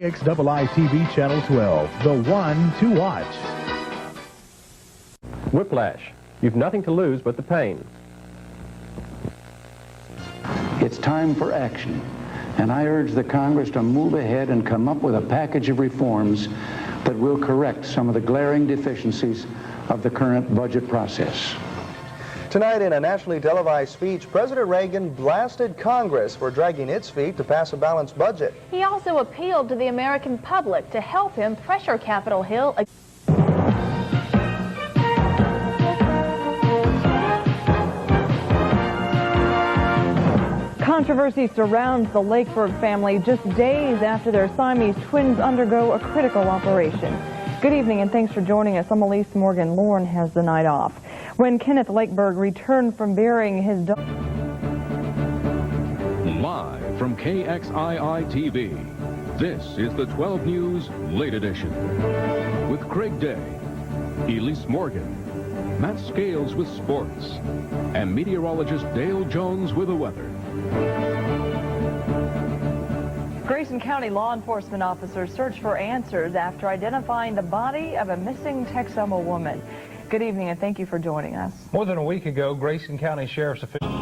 KXII TV Channel 12, the one to watch. Whiplash. You've nothing to lose but the pain. It's time for action, and I urge the Congress to move ahead and come up with a package of reforms that will correct some of the glaring deficiencies of the current budget process. Tonight, in a nationally televised speech, President Reagan blasted Congress for dragging its feet to pass a balanced budget. He also appealed to the American public to help him pressure Capitol Hill. Controversy surrounds the Lakeberg family just days after their Siamese twins undergo a critical operation. Good evening and thanks for joining us. I'm Elise Morgan. Lauren has the night off. When Kenneth Lakeberg returned from burying his daughter. Live from KXII TV, this is the 12 News Late Edition. With Craig Day, Elise Morgan, Matt Scales with sports, and meteorologist Dale Jones with the weather. Grayson County law enforcement officers search for answers after identifying the body of a missing Texoma woman. Good evening and thank you for joining us. More than a week ago, Grayson County Sheriff's officials.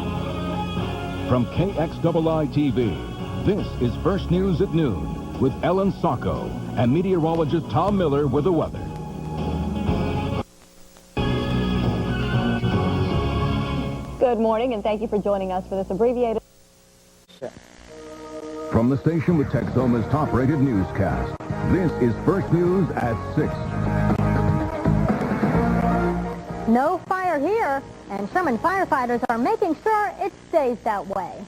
From KXII TV, this is First News at Noon with Ellen Sacco and meteorologist Tom Miller with the weather. Good morning and thank you for joining us for this abbreviated. From the station with Texoma's top-rated newscast, this is First News at 6. No fire here, and Sherman firefighters are making sure it stays that way.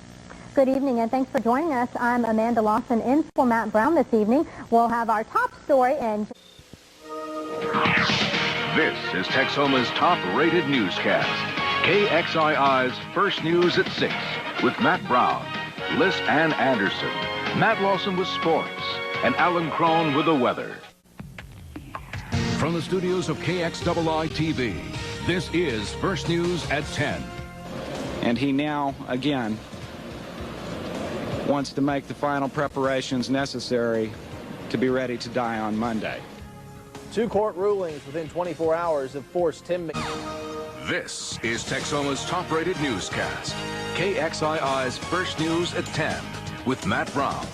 Good evening and thanks for joining us. I'm Amanda Lawson in for Matt Brown this evening. We'll have our top story and... This is Texoma's top-rated newscast. KXII's First News at 6 with Matt Brown, Liz Ann Anderson, Matt Lawson with sports, and Alan Crone with the weather. From the studios of KXII TV, this is First News at 10. And he now, again, wants to make the final preparations necessary to be ready to die on Monday. 2 court rulings within 24 hours have forced Tim... This is Texoma's top-rated newscast. KXII's First News at 10 with Matt Brown,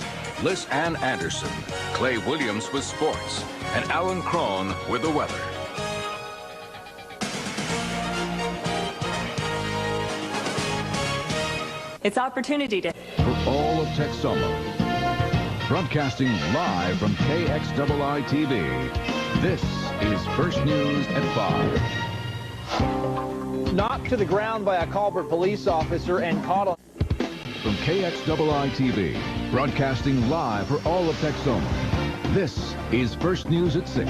Liz Ann Anderson, Clay Williams with sports, and Alan Crone with the weather. It's opportunity to... For all of Texoma, broadcasting live from KXII TV, this is First News at 5. Knocked to the ground by a Colbert police officer and caught on... From KXII TV, broadcasting live for all of Texoma, this is First News at 6.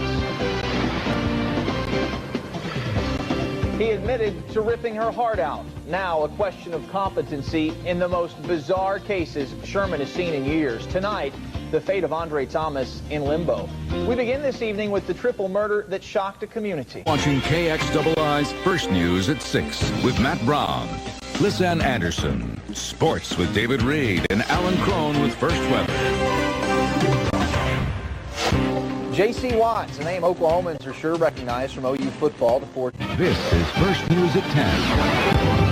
He admitted to ripping her heart out. Now a question of competency in the most bizarre cases Sherman has seen in years. Tonight, the fate of Andre Thomas in limbo. We begin this evening with the triple murder that shocked a community. Watching KXII's First News at 6 with Matt Brown, Liz Ann Anderson, sports with David Reed, and Alan Crone with First Weather. J.C. Watts, a name Oklahomans are sure recognize from OU football to 4. This is First News at 10.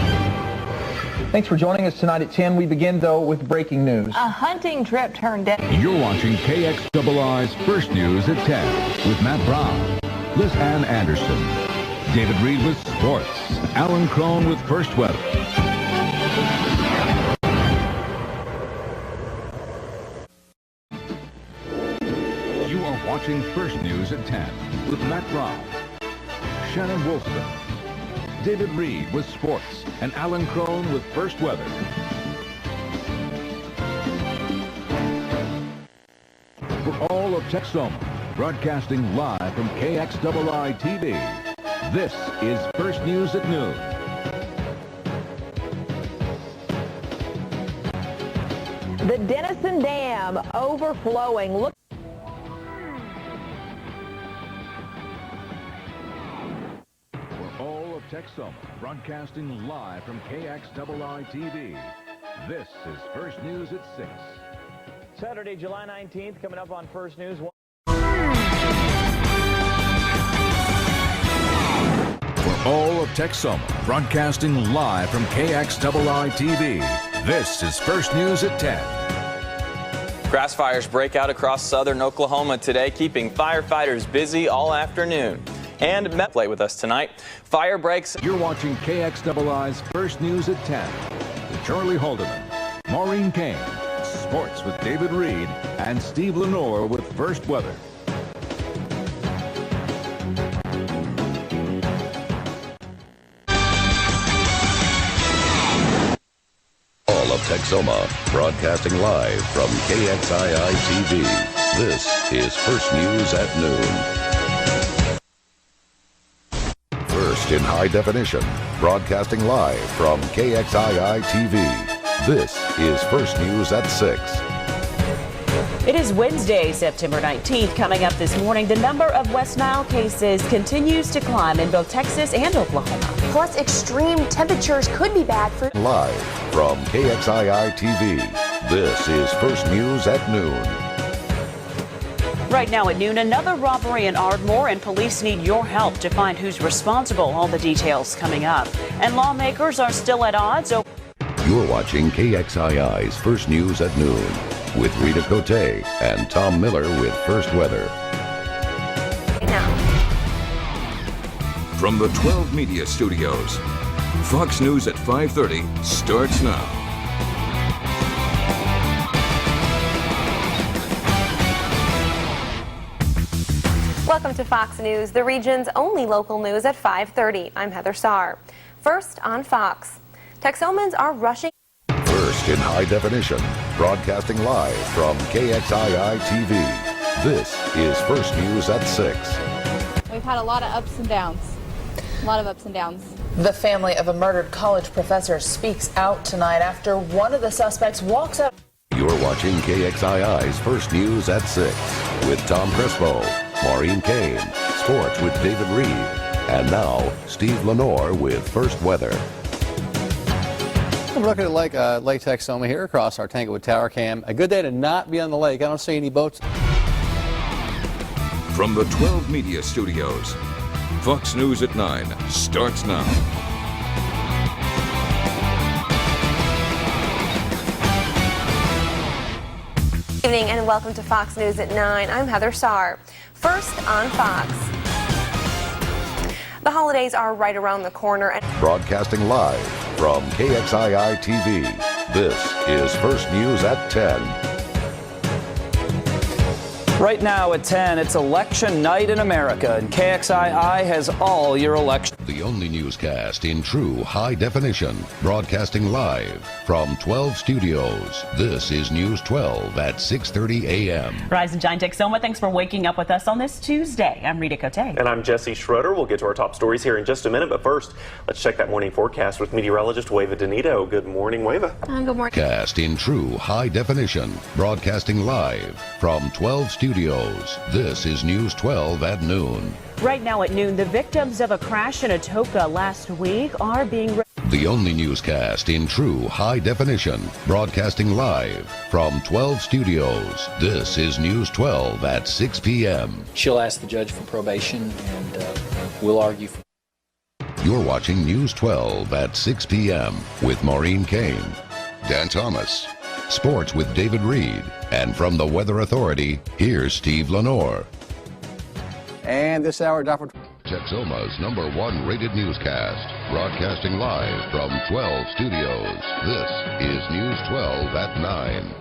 Thanks for joining us tonight at 10. We begin, though, with breaking news. A hunting trip turned down. You're watching KXII's First News at 10 with Matt Brown, Liz Ann Anderson, David Reed with sports, Alan Crone with First Weather. You are watching First News at 10 with Matt Brown, Shannon Wolfson, David Reed with sports, and Alan Crone with First Weather. For all of Texoma, broadcasting live from KXII TV, this is First News at noon. The Denison Dam overflowing. Look. Texoma, broadcasting live from KXII TV. This is First News at 6. Saturday, July 19th, coming up on First News. For all of Texoma, broadcasting live from KXII TV, this is First News at 10. Grass fires break out across southern Oklahoma today, keeping firefighters busy all afternoon. And play with us tonight. Fire breaks. You're watching KXII's First News at 10 with Charlie Haldeman, Maureen Kane, Sports with David Reed, and Steve Lenore with First Weather. All of Texoma, broadcasting live from KXII TV. This is First News at noon. First in high definition, broadcasting live from KXII TV. This is First News at 6. It is Wednesday, September 19th. Coming up this morning, the number of West Nile cases continues to climb in both Texas and Oklahoma. Plus, extreme temperatures could be bad for... Live from KXII TV, this is First News at noon. Right now at noon, another robbery in Ardmore, and police need your help to find who's responsible. All the details coming up. And lawmakers are still at odds. You're watching KXII's First News at noon with Rita Cote and Tom Miller with First Weather. From the 12 Media Studios, Fox News at 5:30 starts now. Welcome to Fox News, the region's only local news at 5:30. I'm Heather Sarr. First on Fox. Texomans are rushing. First in high definition, broadcasting live from KXII TV. This is First News at 6. We've had a lot of ups and downs. A lot of ups and downs. The family of a murdered college professor speaks out tonight after one of the suspects walks out. You're watching KXII's First News at 6 with Tom Crespo, Maureen Kane, Sports with David Reed, and now Steve Lenore with First Weather. We're looking at Lake Texoma here across our Tanglewood Tower Cam. A good day to not be on the lake. I don't see any boats. From the 12 Media Studios, Fox News at 9 starts now. Good evening and welcome to Fox News at 9. I'm Heather Sarr. First on Fox. The holidays are right around the corner. Broadcasting live from KXII TV, this is First News at 10. Right now at 10, it's election night in America, and KXII has all your election. The only newscast in true high definition, broadcasting live from 12 studios. This is News 12 at 6:30 a.m. Rise and shine, Texoma. Thanks for waking up with us on this Tuesday. I'm Rita Cote. And I'm Jesse Schroeder. We'll get to our top stories here in just a minute, but first, let's check that morning forecast with meteorologist Wava Donito. Good morning, Wava. Good morning. Cast in true high definition, broadcasting live from 12 studios. This is News 12 at noon. Right now at noon, the victims of a crash in Atoka last week are being... The only newscast in true high definition, broadcasting live from 12 studios. This is News 12 at 6 p.m. She'll ask the judge for probation, and we'll argue for... You're watching News 12 at 6 p.m. with Maureen Kane, Dan Thomas, Sports with David Reed, and from the Weather Authority, here's Steve Lenore. And this hour, Dr. Texoma's #1 rated newscast, broadcasting live from 12 studios. This is News 12 at 9.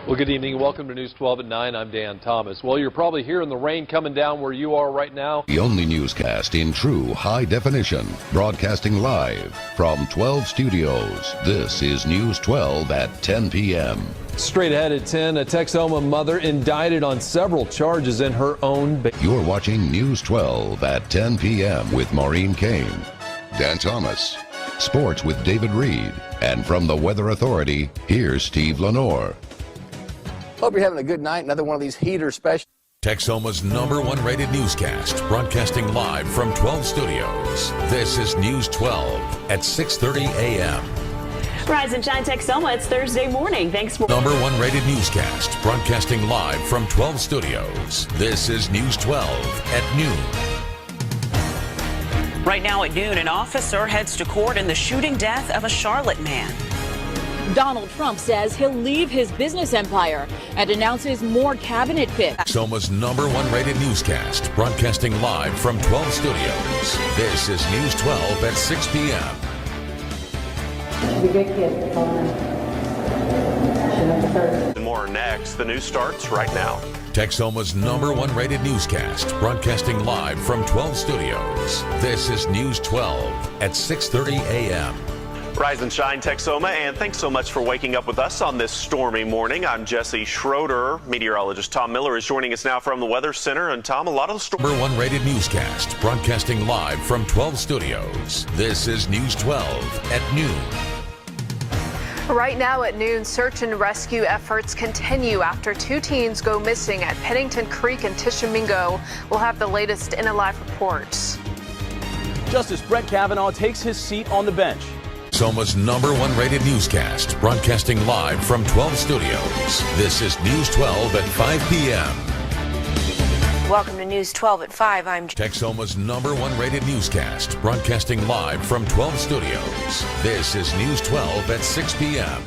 Well, good evening and welcome to News 12 at 9. I'm Dan Thomas. Well, you're probably hearing the rain coming down where you are right now. The only newscast in true high definition, broadcasting live from 12 studios. This is News 12 at 10 p.m. Straight ahead at 10, a Texoma mother indicted on several charges in her own... You're watching News 12 at 10 p.m. with Maureen Kane, Dan Thomas, Sports with David Reed, and from the Weather Authority, here's Steve Lenore. Hope you're having a good night. Another one of these heater specials. Texoma's #1 rated newscast, broadcasting live from 12 studios. This is News 12 at 6:30 a.m. Rise and shine, Texoma. It's Thursday morning. Thanks for Number 1 rated newscast, broadcasting live from 12 studios. This is News 12 at noon. Right now at noon, an officer heads to court in the shooting death of a Charlotte man. Donald Trump says he'll leave his business empire and announces more cabinet picks. Texoma's number 1 rated newscast, broadcasting live from 12 studios. This is News 12 at 6 p.m. And more next. The news starts right now. Texoma's number 1 rated newscast, broadcasting live from 12 studios. This is News 12 at 6:30 a.m. Rise and shine, Texoma, and thanks so much for waking up with us on this stormy morning. I'm Jesse Schroeder. Meteorologist Tom Miller is joining us now from the Weather Center. And Tom, a lot of the number 1 rated newscast, broadcasting live from 12 studios. This is News 12 at noon. Right now at noon, search and rescue efforts continue after 2 teens go missing at Pennington Creek and Tishomingo. We'll have the latest in a live report. Justice Brett Kavanaugh takes his seat on the bench. Texoma's number 1 rated newscast, broadcasting live from 12 studios. This is News 12 at 5 p.m. Welcome to News 12 at 5. I'm Texoma's number 1 rated newscast, broadcasting live from 12 studios. This is News 12 at 6 p.m.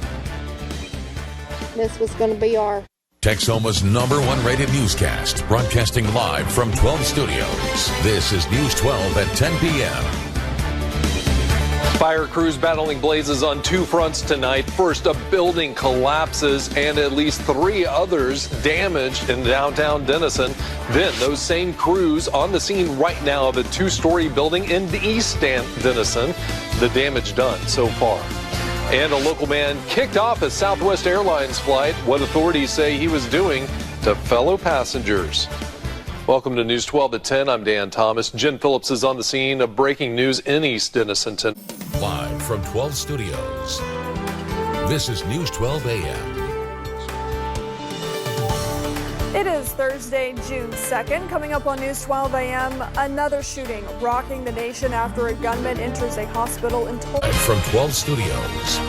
This was going to be our Texoma's number 1 rated newscast, broadcasting live from 12 studios. This is News 12 at 10 p.m. Fire crews battling blazes on 2 fronts tonight. First, a building collapses and at least 3 others damaged in downtown Denison. Then those same crews on the scene right now of a 2-story building in East Denison. The damage done so far. And a local man kicked off a Southwest Airlines flight. What authorities say he was doing to fellow passengers. Welcome to News 12 at 10. I'm Dan Thomas. Jen Phillips is on the scene of breaking news in East Denison. Live from 12 studios. This is News 12 a.m. It is Thursday, June 2nd. Coming up on News 12 a.m., another shooting rocking the nation after a gunman enters a hospital in Tulsa. Live from 12 studios.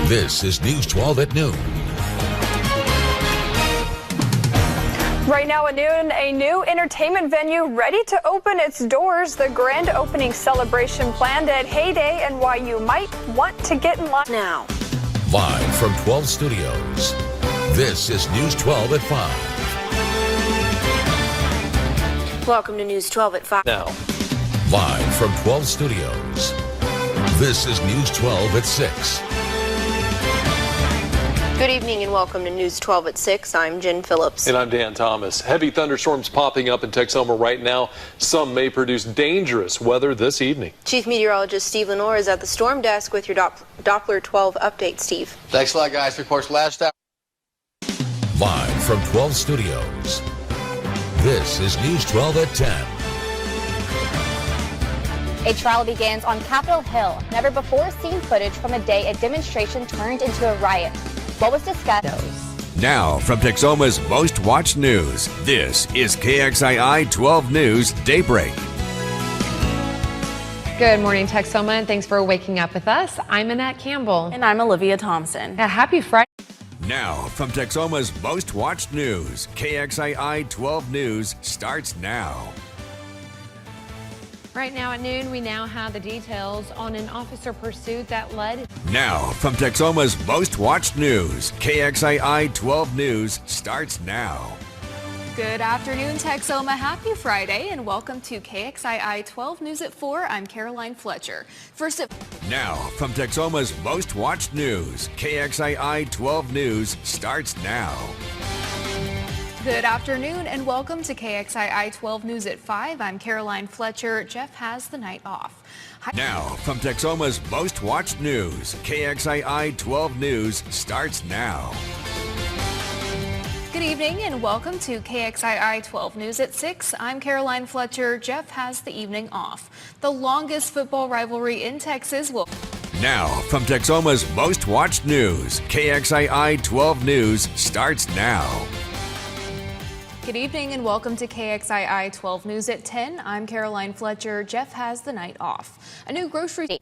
This is News 12 at noon. Right now at noon, a new entertainment venue ready to open its doors. The grand opening celebration planned at Heyday and why you might want to get in line now. Live from 12 studios. This is News 12 at 5. Welcome to News 12 at 5. Now. Live from 12 studios. This is News 12 at 6. Good evening and welcome to News 12 at 6. I'm Jen Phillips. And I'm Dan Thomas. Heavy thunderstorms popping up in Texoma right now. Some may produce dangerous weather this evening. Chief Meteorologist Steve Lenore is at the storm desk with your Doppler 12 update. Steve. Thanks a lot, guys. Reports last hour. Live from 12 studios. This is News 12 at 10. A trial begins on Capitol Hill. Never before seen footage from a day a demonstration turned into a riot. What was discussed? Now, from Texoma's most watched news, this is KXII 12 News Daybreak. Good morning, Texoma, and thanks for waking up with us. I'm Annette Campbell. And I'm Olivia Thompson. A happy Friday. Now, from Texoma's most watched news, KXII 12 News starts now. Right now at noon, we now have the details on an officer pursuit that led. Now, from Texoma's most watched news, KXII 12 News starts now. Good afternoon, Texoma. Happy Friday, and welcome to KXII 12 News at 4. I'm Caroline Fletcher. First at Now, from Texoma's most watched news, KXII 12 News starts now. Good afternoon and welcome to KXII 12 News at 5. I'm Caroline Fletcher. Jeff has the night off. Now, from Texoma's most watched news, KXII 12 News starts now. Good evening and welcome to KXII 12 News at 6. I'm Caroline Fletcher. Jeff has the evening off. The longest football rivalry in Texas will... Now, from Texoma's most watched news, KXII 12 News starts now. Good evening and welcome to KXII 12 News at 10. I'm Caroline Fletcher. Jeff has the night off. A new grocery...